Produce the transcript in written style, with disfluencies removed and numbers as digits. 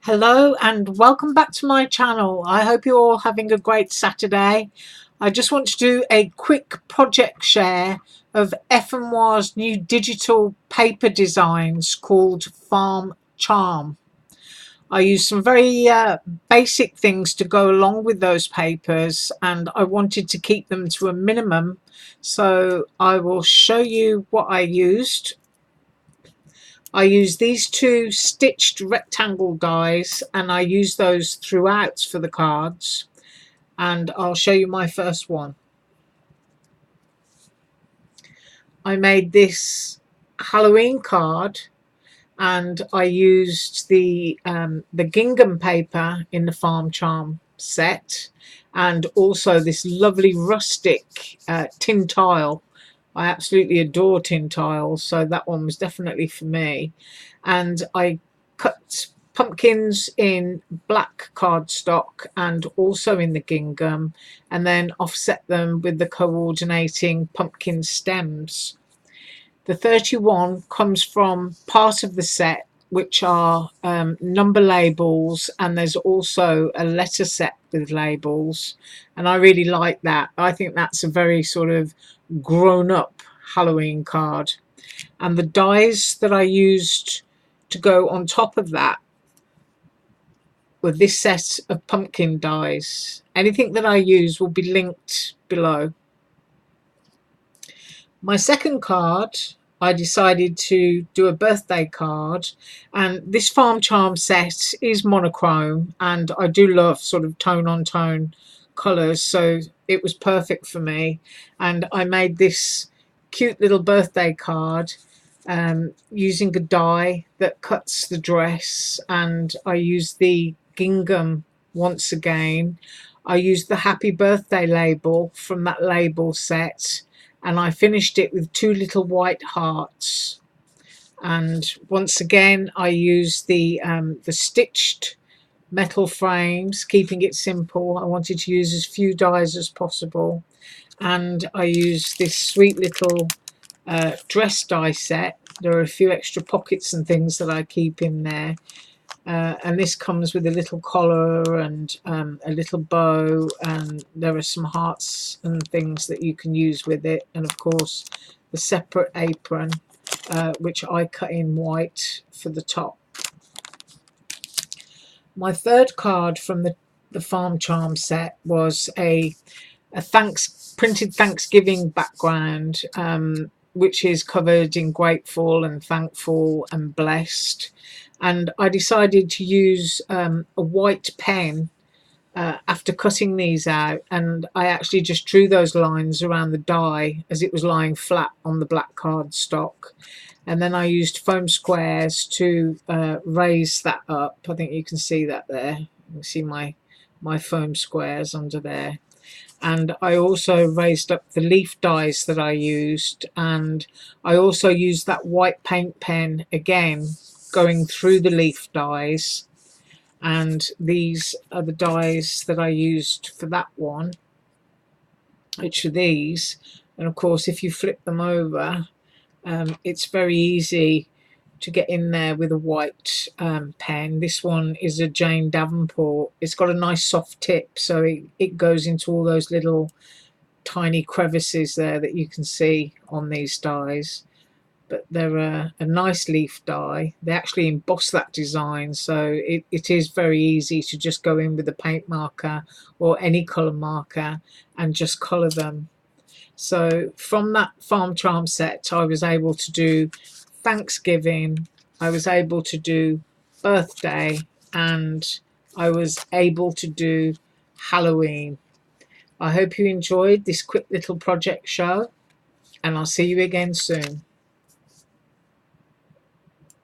Hello and welcome back to my channel. I hope you're all having a great Saturday. I just want to do a quick project share of Ephemoire's new digital paper designs called Farm Charm. I used some very basic things to go along with those papers, and I wanted to keep them to a minimum, so I will show you what I used. I use these two stitched rectangle dies, and I use those throughout for the cards, and I'll show you my first one. I made this Halloween card, and I used the gingham paper in the Farm Charm set, and also this lovely rustic tin tile. I absolutely adore tin tiles, so that one was definitely for me. And I cut pumpkins in black cardstock and also in the gingham, and then offset them with the coordinating pumpkin stems. The 31 comes from part of the set, which are number labels, and there's also a letter set with labels, and I really like that. I think that's a very sort of grown-up Halloween card. And the dies that I used to go on top of that were this set of pumpkin dies. Anything that I use will be linked below. My second card, I decided to do a birthday card, and this Farm Charm set is monochrome, and I do love sort of tone on tone colours, so it was perfect for me. And I made this cute little birthday card using a die that cuts the dress, and I used the gingham once again. I used the happy birthday label from that label set, and I finished it with two little white hearts. And once again I used the stitched metal frames, keeping it simple. I wanted to use as few dies as possible, and I used this sweet little dress die set. There are a few extra pockets and things that I keep in there. And this comes with a little collar and a little bow, and there are some hearts and things that you can use with it, and of course the separate apron, which I cut in white for the top. My third card from the Farm Charm set was a printed Thanksgiving background, which is covered in grateful and thankful and blessed. And I decided to use a white pen after cutting these out, and I actually just drew those lines around the die as it was lying flat on the black cardstock, and then I used foam squares to raise that up. I think you can see that there. You can see my foam squares under there. And I also raised up the leaf dies that I used, and I also used that white paint pen again, going through the leaf dies. And these are the dies that I used for that one, which are these. And of course, if you flip them over, it's very easy to get in there with a white pen. This one is a Jane Davenport. It's got a nice soft tip, so it goes into all those little tiny crevices there that you can see on these dies. But they're a nice leaf die. They actually emboss that design, so it is very easy to just go in with a paint marker or any colour marker and just colour them. So from that Farm Charm set, I was able to do Thanksgiving, I was able to do birthday, and I was able to do Halloween. I hope you enjoyed this quick little project show, and I'll see you again soon.